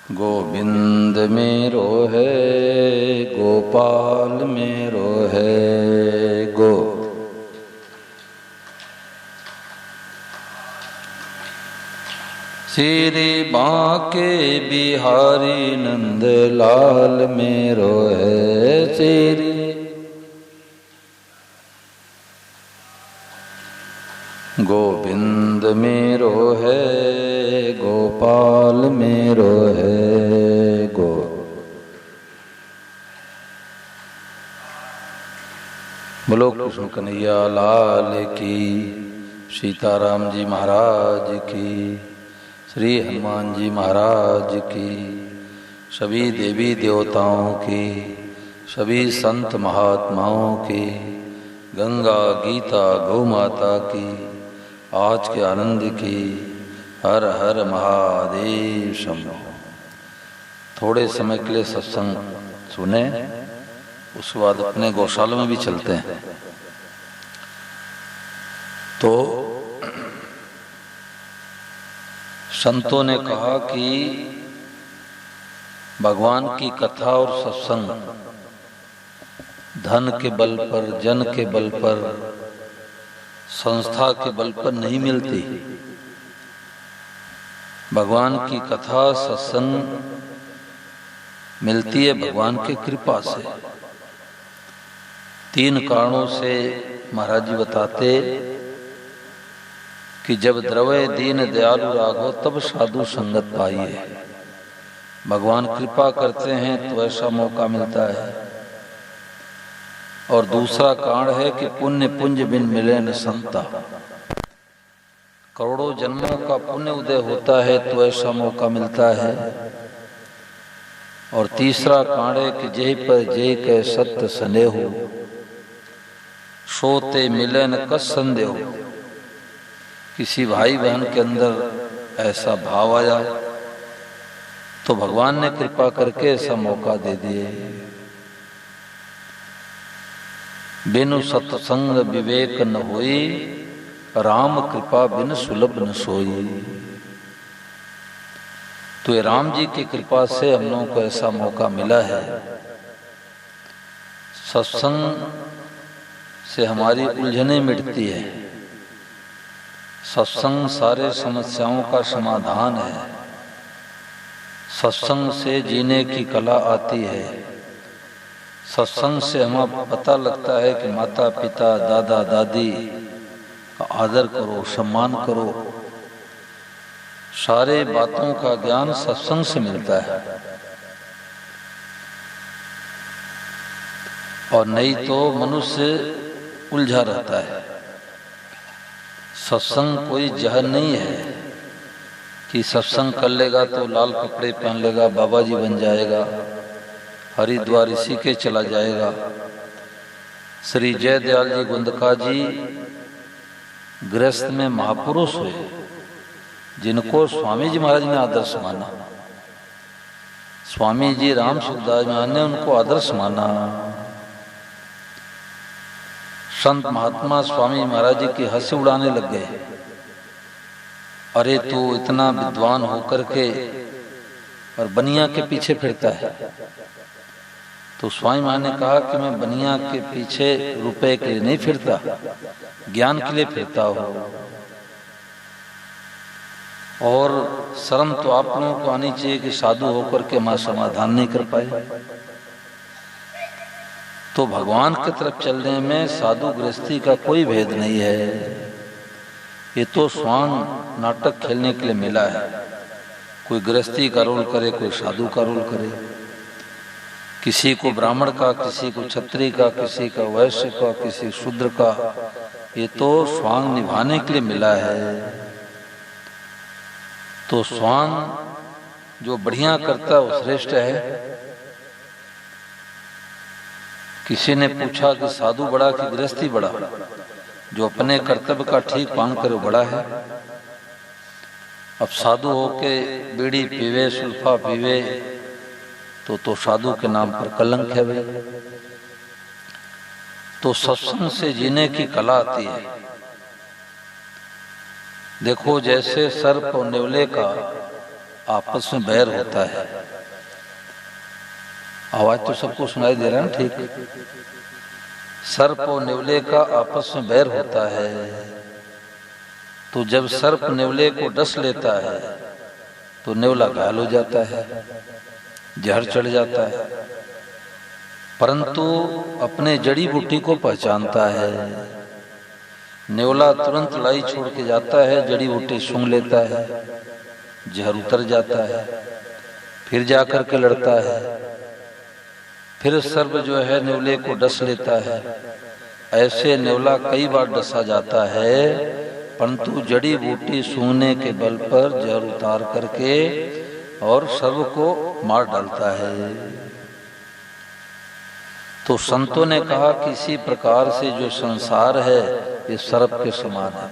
गोविंद मेरो है गोपाल मेरो है गो। श्री बांके बिहारी नंद लाल मेरो है श्री। गोविंद मेरो है गोपाल मेरो है गो। बोलो कृष्ण कन्हैया लाल की, सीताराम जी महाराज की, श्री हनुमान जी महाराज की, सभी देवी देवताओं की, सभी संत महात्माओं की, गंगा गीता गौ माता की आज के आनंद की। हर हर महादेव शंभो। थोड़े समय के लिए सत्संग सुने, उसके बाद अपने गौशाला में भी चलते हैं। तो संतों ने कहा कि भगवान की कथा और सत्संग धन के बल पर, जन के बल पर, संस्था के बल पर नहीं मिलती। भगवान की कथा सत्संग मिलती है भगवान की कृपा से। 3 कारणों से महाराज जी बताते कि जब द्रवय दीन दयालु राघव तब साधु संगत पाइए। भगवान कृपा करते हैं तो ऐसा मौका मिलता है। और दूसरा कारण है कि पुण्य पुंज बिन मिले न संता। करोड़ों जन्मों का पुण्य उदय होता है तो ऐसा मौका मिलता है। और तीसरा कारण है कि जय पर जय के सत्य स्नेह सोते मिले न कस संदेह। किसी भाई बहन के अंदर ऐसा भाव आया तो भगवान ने कृपा करके ऐसा मौका दे दिए। बिनु सत्संग विवेक न होई, राम कृपा बिन सुलभ न सोई। तो ये राम जी की कृपा से हम लोगों को ऐसा मौका मिला है। सत्संग से हमारी उलझनें मिटती है। सत्संग सारे समस्याओं का समाधान है। सत्संग से जीने की कला आती है। सत्संग से हमें पता लगता है कि माता पिता दादा दादी का आदर करो, सम्मान करो। सारे बातों का ज्ञान सत्संग से मिलता है। और नहीं तो मनुष्य उलझा रहता है। सत्संग कोई जहर नहीं है कि सत्संग कर लेगा तो लाल कपड़े पहन लेगा, बाबा जी बन जाएगा, हरिद्वार इसी के चला जाएगा। श्री जयदयाल जी गुंदका जी गृहस्थ में महापुरुष हुए, जिनको स्वामी जी महाराज ने आदर्श माना। स्वामी जी राम सुखदास महाराज ने उनको आदर्श माना। संत महात्मा स्वामी महाराज जी की हंसी उड़ाने लग गए। अरे तू इतना विद्वान होकर के और बनिया के पीछे फिरता है। तो स्वामी महाराज ने कहा कि मैं बनिया के पीछे रुपए के लिए नहीं फिरता, ज्ञान के लिए फिरता हूँ। और शर्म तो आप लोगों को आनी चाहिए कि साधु होकर के मां समाधान नहीं कर पाए। तो भगवान की तरफ चलने में साधु गृहस्थी का कोई भेद नहीं है। ये तो स्वांग नाटक खेलने के लिए मिला है। कोई गृहस्थी का रोल करे, कोई साधु का रोल करे, किसी को ब्राह्मण का, किसी को क्षत्रिय का, किसी का वैश्य का, किसी शूद्र का। ये तो स्वांग निभाने के लिए मिला है। तो स्वांग जो बढ़िया करता है वो श्रेष्ठ है। किसी ने पूछा कि साधु बड़ा कि गृहस्थी बड़ा? जो अपने कर्तव्य का ठीक पालन करे बड़ा है। अब साधु होके बीड़ी पीवे, सुल्फा पीवे तो साधु के नाम पर कलंक है भाई। तो सत्संग से जीने की कला आती है। देखो जैसे सर्प और नेवले का आपस में बैर होता है। आवाज तो सबको सुनाई दे रहा है ना? ठीक। सर्प और नेवले का आपस में बैर होता है, तो जब सर्प नेवले को डस लेता है तो नेवला घायल हो जाता है, जहर चढ़ जाता है, परंतु अपने जड़ी बूटी को पहचानता है। नेवला तुरंत लड़ाई छोड़ के जाता है, जड़ी बूटी सूंघ लेता है, जहर उतर जाता है, फिर जाकर के लड़ता है, फिर सर्प जो है नेवले को डस लेता है। ऐसे नेवला कई बार डसा जाता है, परंतु जड़ी बूटी सूंघने के बल पर जहर उतार करके और सर्प को मार डालता है। तो संतों ने कहा कि इसी प्रकार से जो संसार है ये सर्प के समान है।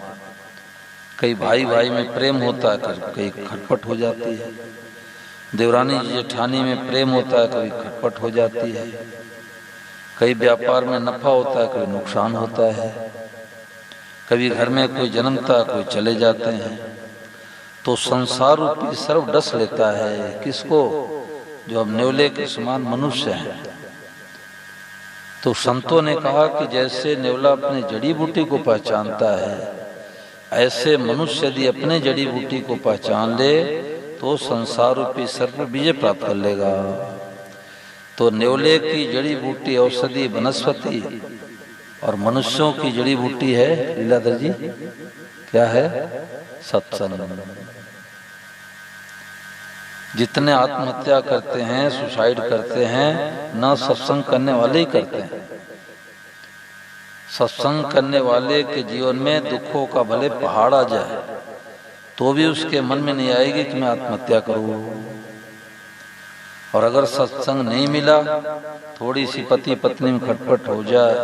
कई भाई भाई में प्रेम होता है, कई खटपट हो जाती है। देवरानी जेठानी में प्रेम होता है, कभी खटपट हो जाती है। कई व्यापार में नफा होता है, कभी नुकसान होता है। कभी घर में कोई जन्मता है, कोई चले जाते हैं। तो संसार रूपी सर्प डस लेता है किसको? जो अब नेवले के समान मनुष्य हैं। तो संतों ने कहा कि जैसे नेवला अपने जड़ी बूटी को पहचानता है, ऐसे मनुष्य यदि अपने जड़ी बूटी को पहचान ले तो संसार रूपी सर्प विजय प्राप्त कर लेगा। तो नेवले की जड़ी बूटी औषधि वनस्पति और मनुष्यों की जड़ी बूटी है लीलाधर जी, क्या है? सत्संग। जितने आत्महत्या करते हैं, सुसाइड करते हैं, न सत्संग करने वाले ही करते हैं। सत्संग करने वाले के जीवन में दुखों का भले पहाड़ आ जाए तो भी उसके मन में नहीं आएगी कि मैं आत्महत्या करूं। और अगर सत्संग नहीं मिला, थोड़ी सी पति पत्नी में खटपट हो जाए,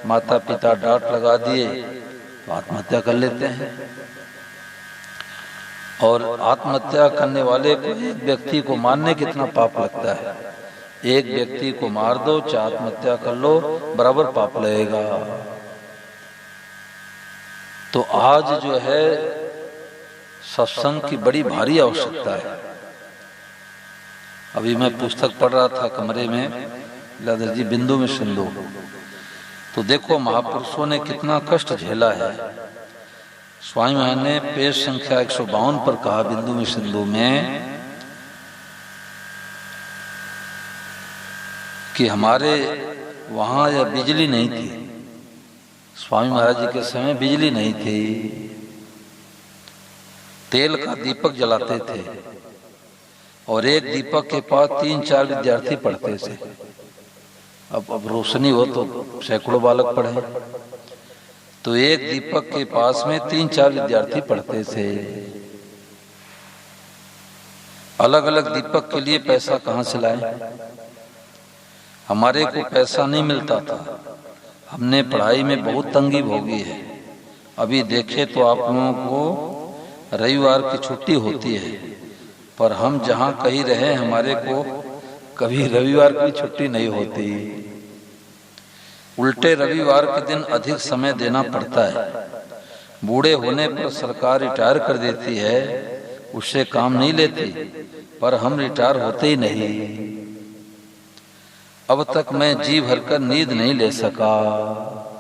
माता पिता डांट लगा दिए तो आत्महत्या कर लेते हैं। और आत्महत्या करने वाले को एक व्यक्ति को मारने कितना पाप लगता है। एक व्यक्ति को मार दो चाहे आत्महत्या कर लो, बराबर पाप लगेगा। तो आज जो है सत्संग की बड़ी भारी आवश्यकता है। अभी मैं पुस्तक पढ़ रहा था कमरे में, लीलाधर जी बिंदु में सिंधु। तो देखो महापुरुषों ने कितना कष्ट झेला है। स्वामी महाराज ने पेज संख्या 152 पर कहा बिंदु में सिंधु में कि हमारे वहां यह बिजली नहीं थी। स्वामी महाराज जी के समय बिजली नहीं थी, तेल का दीपक जलाते थे और एक दीपक के पास 3-4 विद्यार्थी पढ़ते थे। अब रोशनी हो तो सैकड़ों बालक पढ़े, तो एक दीपक के पास में 3-4 विद्यार्थी पढ़ते थे। अलग अलग दीपक के लिए पैसा कहाँ से लाएं? हमारे को पैसा नहीं मिलता था, हमने पढ़ाई में बहुत तंगी भोगी है। अभी देखे तो आप लोगों को रविवार की छुट्टी होती है, पर हम जहाँ कहीं रहे हमारे को कभी रविवार की छुट्टी नहीं होती। उल्टे रविवार के दिन अधिक समय देना पड़ता है। बूढ़े होने पर सरकार रिटायर कर देती है, उससे काम नहीं लेती, पर हम रिटायर होते ही नहीं। अब तक मैं जी भरकर नींद नहीं ले सका।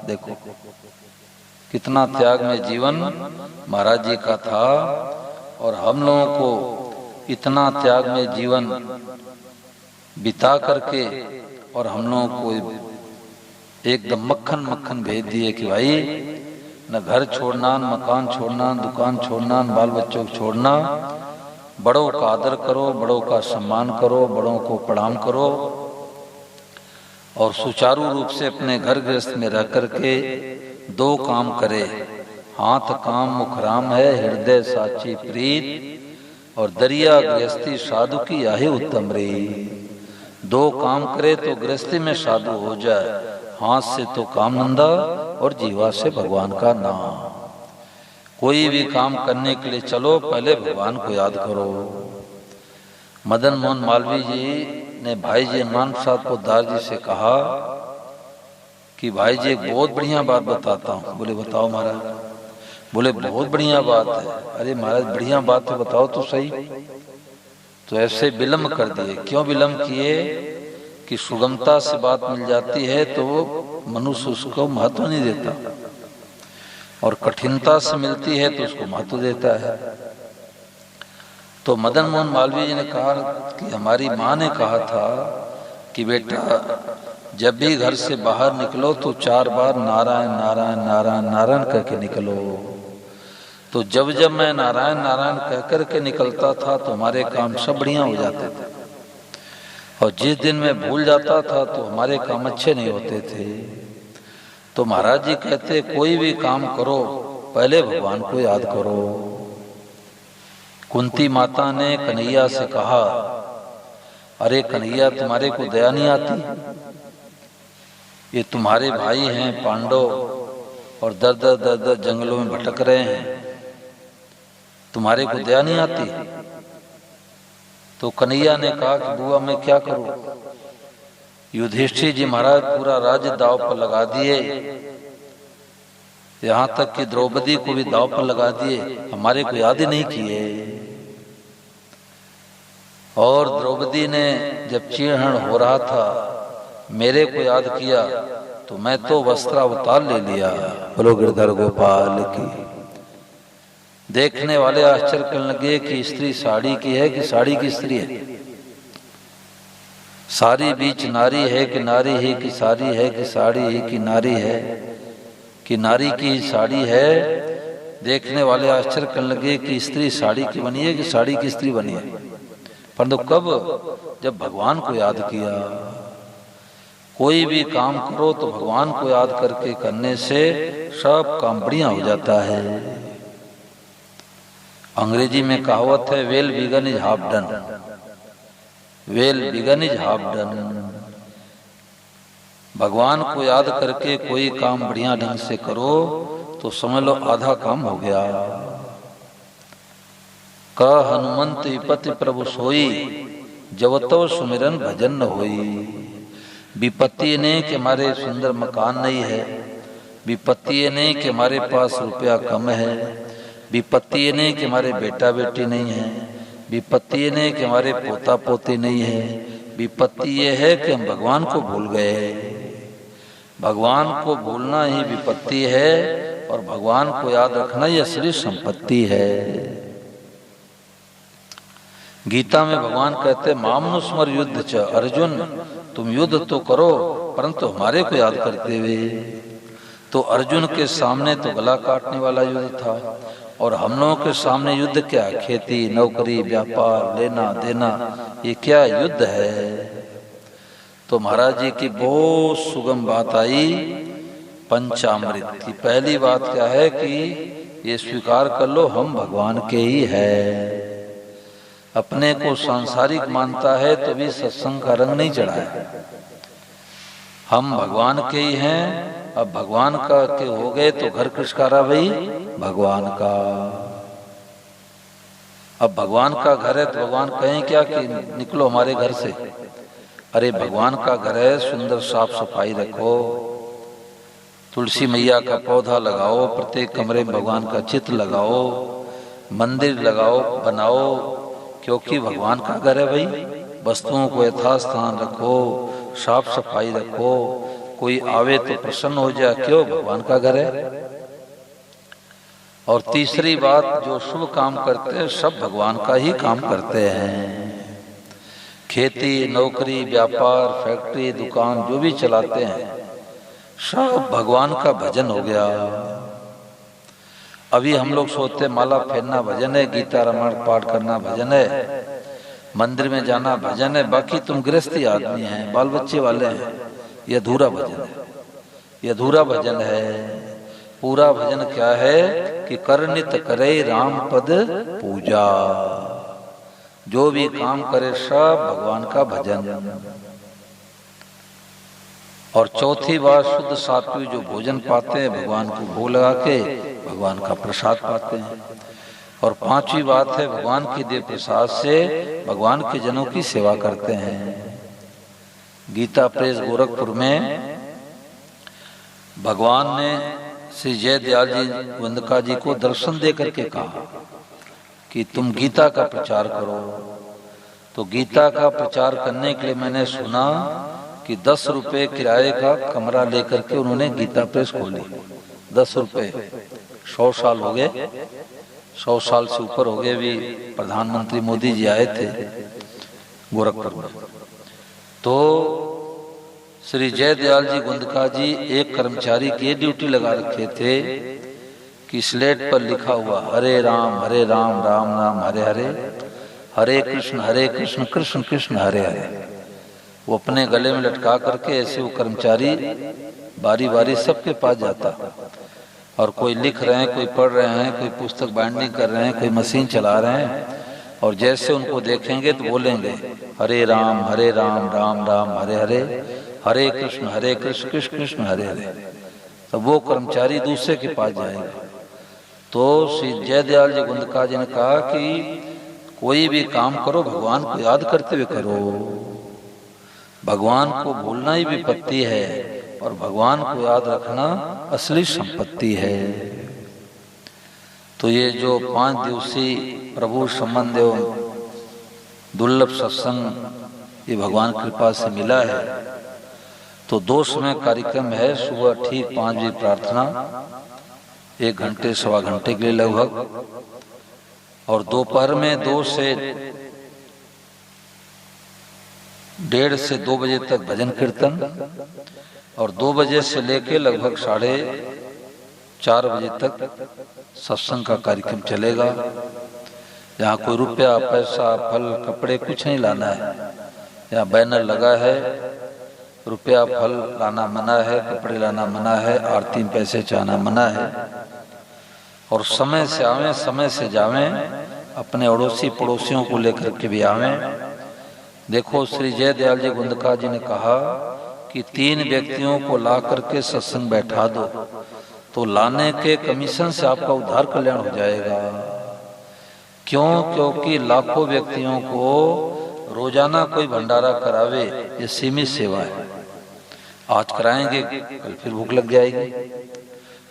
देखो कितना त्याग में जीवन महाराज जी का था, और हम लोगों को इतना त्याग में जीवन बिता करके और हम लोगों को एकदम मक्खन मक्खन भेज दिए कि भाई न घर छोड़ना, न मकान छोड़ना, दुकान छोड़ना, न बाल बच्चों को छोड़ना। बड़ों का आदर करो, बड़ों का सम्मान करो, बड़ों को प्रणाम करो और सुचारू रूप से अपने घर गृहस्थ में रह करके 2 काम करे। हाथ काम मुख राम है, हृदय साची प्रीत, और दरिया गृहस्थी साधु की यही उत्तम रे। 2 काम करे तो गृहस्थी में साधु हो जाए, हाथ से तो काम नंदा और जीवा से भगवान का नाम। कोई भी काम करने के लिए चलो पहले भगवान को याद करो। मदन मोहन मालवीय जी ने भाई जी हनुमान प्रसाद पोद्दार जी से कहा कि भाई जी एक बहुत बढ़िया बात बताता हूँ। बोले बताओ महाराज। बोले बहुत बढ़िया बात है। अरे महाराज बढ़िया बात है, बताओ तो सही। तो ऐसे विलम्ब कर दिए। क्यों विलम्ब किए? कि सुगमता से बात मिल जाती है तो मनुष्य उसको महत्व नहीं देता, और कठिनता से मिलती है तो उसको महत्व देता है। तो मदन मोहन मालवीय जी ने कहा कि हमारी माँ ने कहा था कि बेटा जब भी घर से बाहर निकलो तो 4 बार नारायण नारायण नारायण नारायण करके निकलो। तो जब जब मैं नारायण नारायण कह कर के निकलता था तो हमारे काम सब बढ़िया हो जाते थे, और जिस दिन मैं भूल जाता था तो हमारे काम अच्छे नहीं होते थे। तो महाराज जी कहते कोई भी काम करो पहले भगवान को याद करो। कुंती माता ने कन्हैया से कहा, अरे कन्हैया तुम्हारे को दया नहीं आती? ये तुम्हारे भाई हैं पांडव और दर दर दर दर जंगलों में भटक रहे हैं, तुम्हारे को दया नहीं आती? तो कन्हैया ने कहा कि बुआ मैं क्या करूं? युधिष्ठिर जी महाराज पूरा राज्य दांव पर लगा दिए, यहाँ तक कि द्रौपदी को भी दांव पर लगा दिए, हमारे को याद ही नहीं किए। और द्रौपदी ने जब चीरहरण हो रहा था मेरे को याद किया तो मैं तो वस्त्रावतार ले लिया। बोलो गिरधर गोपाल की। देखने वाले आश्चर्य करने लगे कि स्त्री साड़ी की है कि साड़ी की स्त्री है, सारी बीच नारी है कि नारी ही की साड़ी है कि साड़ी ही की नारी है कि नारी की साड़ी है। देखने वाले आश्चर्य करने लगे कि स्त्री साड़ी की बनी है कि साड़ी की स्त्री बनी है। परंतु कब? जब भगवान को याद किया। कोई भी काम करो तो भगवान को याद करके करने से सब काम बढ़िया हो जाता है। अंग्रेजी में कहावत है, well begun is half done, well begun is half done. भगवान को याद करके कोई काम बढ़िया ढंग से करो तो समझ लो आधा काम हो गया। का हनुमंत विपत्ति प्रभु सोई, जब तो सुमिरन भजन न होई। विपत्ति ने कि हमारे सुंदर मकान नहीं है, विपत्ति ने कि हमारे पास रुपया कम है, विपत्ति ने कि हमारे बेटा बेटी नहीं है, विपत्ति ने कि हमारे पोता पोती नहीं है, विपत्ति ये है कि हम भगवान को भूल गए। भगवान को भूलना ही विपत्ति है और भगवान को याद रखना यह असली संपत्ति है। गीता में भगवान कहते मामनुस्मर युद्ध च, अर्जुन तुम युद्ध तो करो परंतु हमारे को याद करते हुए। तो अर्जुन के सामने तो गला काटने वाला युद्ध था, और हम लोगों के सामने युद्ध क्या? खेती, नौकरी, व्यापार, लेना देना, ये क्या युद्ध है? तो महाराज जी की बहुत सुगम बात आई पंचामृत की। पहली बात क्या है कि ये स्वीकार कर लो हम भगवान के ही है। अपने को सांसारिक मानता है तो भी सत्संग का रंग नहीं चढ़ा है। हम भगवान के ही हैं। अब भगवान का के हो गए तो घर किसका रहा भाई? भगवान का। अब भगवान का घर है तो भगवान कहें क्या कि निकलो हमारे घर से? अरे भगवान का घर है, सुंदर साफ सफाई रखो, तुलसी मैया का पौधा लगाओ, प्रत्येक कमरे में भगवान का चित्र लगाओ, मंदिर लगाओ बनाओ, क्योंकि भगवान का घर है भाई। वस्तुओं को यथास्थान रखो, साफ सफाई रखो, कोई आवे तो प्रसन्न हो जाए, क्यों? भगवान का घर है। और तीसरी बात, जो शुभ काम करते हैं सब भगवान का ही काम करते हैं। खेती, नौकरी, व्यापार, फैक्ट्री, दुकान जो भी चलाते हैं सब भगवान का भजन हो गया। अभी हम लोग सोचते माला फेरना भजन है, गीता रामायण पाठ करना भजन है, मंदिर में जाना भजन है, बाकी तुम गृहस्थी आदमी हैं, बाल बच्चे वाले हैं, ये अधूरा भजन है। ये अधूरा भजन है। पूरा भजन क्या है कि कर नित करे राम पद पूजा। जो भी काम करे सब भगवान का भजन। और चौथी बात, शुद्ध सात्विक जो भोजन पाते हैं भगवान को भोग लगा के भगवान का प्रसाद पाते हैं। और पांचवी बात है, भगवान की देव प्रसाद से भगवान के जनों की सेवा करते हैं। गीता प्रेस गोरखपुर में भगवान ने श्री जयदयाल जी वंदका जी को दर्शन दे करके कहा कि तुम गीता का प्रचार करो। तो गीता का प्रचार करने के लिए मैंने सुना कि 10 रुपए किराए का कमरा लेकर के उन्होंने गीता प्रेस खोली। 10 रुपए, 100 साल हो गए, 100 साल से ऊपर हो गए। भी प्रधानमंत्री मोदी जी आए थे गोरखपुर में, तो श्री जयदयाल जी गुंदका जी एक कर्मचारी की ड्यूटी लगा रखे थे कि स्लेट पर लिखा हुआ हरे राम राम राम हरे हरे, हरे कृष्ण कृष्ण कृष्ण हरे हरे, वो अपने गले में लटका करके ऐसे वो कर्मचारी बारी बारी सबके पास जाता, और कोई लिख रहे हैं, कोई पढ़ रहे हैं, कोई पुस्तक बाइंडिंग कर रहे हैं, कोई मशीन चला रहे हैं, और जैसे उनको देखेंगे तो बोलेंगे हरे राम राम राम हरे हरे, हरे कृष्ण कृष्ण कृष्ण हरे हरे। तो वो कर्मचारी दूसरे के पास जाएगा। तो श्री जयदयाल जी गुंदका जी ने कहा कि कोई भी काम करो भगवान को याद करते हुए करो, भगवान को भूलना ही विपत्ति है और भगवान को याद रखना असली संपत्ति है। तो ये जो 5 दिवसीय प्रभु संबंध एवं दुर्लभ सत्संग ये भगवान कृपा से मिला है। तो 2 समय कार्यक्रम है, सुबह ठीक 5 बजे प्रार्थना 1 घंटे सवा घंटे के लिए लगभग, और दोपहर में 2 से 1:30 से 2 बजे तक भजन कीर्तन, और 2 बजे से लेके लगभग 4:30 बजे तक सत्संग का कार्यक्रम चलेगा। यहाँ कोई रुपया पैसा फल कपड़े कुछ नहीं लाना है। यहाँ बैनर लगा है, रुपया फल लाना मना है, कपड़े लाना मना है, आरती में पैसे चाहना मना है। और समय से आवें, समय से जावें, अपने अड़ोसी पड़ोसियों को लेकर के भी आवें। देखो श्री जयदयाल जी गुंदका जी ने कहा कि 3 व्यक्तियों को ला करके सत्संग बैठा दो, तो लाने के कमीशन से आपका उद्धार कल्याण हो जाएगा। क्यों? क्योंकि लाखों व्यक्तियों को रोजाना कोई भंडारा करावे ये सीमित सेवा है। आज कराएंगे, कल फिर भूख लग जाएगी।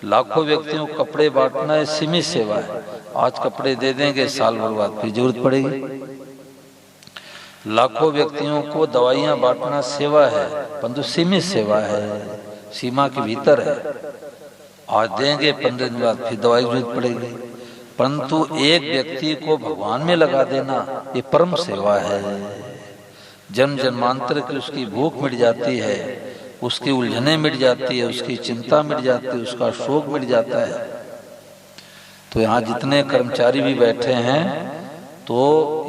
लाखों व्यक्तियों को कपड़े बांटना ये सीमित सेवा है। आज कपड़े दे देंगे, साल भर बाद फिर जरूरत पड़ेगी। लाखों व्यक्तियों को दवाइयां बांटना सेवा है, परंतु सीमित सेवा है, सीमा के भीतर है। आज देंगे, 15 दिन बाद फिर दवाई की जरूरत पड़ेगी। परंतु एक व्यक्ति को भगवान में लगा देना ये परम सेवा है। जन्म जन्मांतर की उसकी भूख मिट जाती है, उसकी उलझने मिट जाती है, उसकी चिंता मिट जाती है, उसका शोक मिट जाता है। तो यहाँ जितने कर्मचारी भी बैठे हैं, तो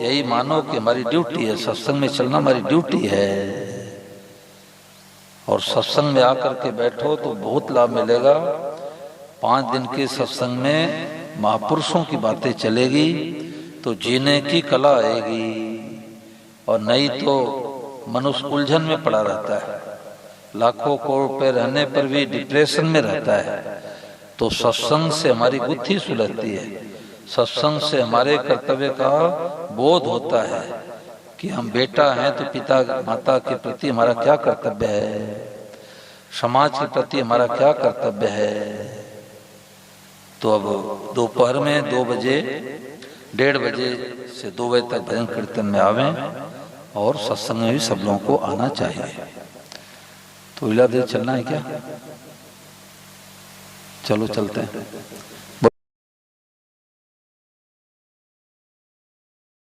यही मानो कि हमारी ड्यूटी है, सत्संग में चलना हमारी ड्यूटी है। और सत्संग में आकर के बैठो तो बहुत लाभ मिलेगा। 5 दिन के सत्संग में महापुरुषों की बातें चलेगी तो जीने की कला आएगी, और नहीं तो मनुष्य उलझन में पड़ा रहता है, लाखों करोड़ रुपए रहने पर भी डिप्रेशन में रहता है। तो सत्संग से हमारी बुद्धि सुलझती है, सत्संग से हमारे कर्तव्य का बोध होता है कि हम बेटा हैं तो पिता माता के प्रति हमारा क्या कर्तव्य है, समाज के प्रति हमारा क्या कर्तव्य है। तो अब दोपहर में 2 बजे 1:30 बजे से 2 बजे तक भजन कीर्तन में आवें, और सत्संग में भी सब लोगों को आना चाहिए। तो इला देर चलना है क्या? चलो चलते हैं।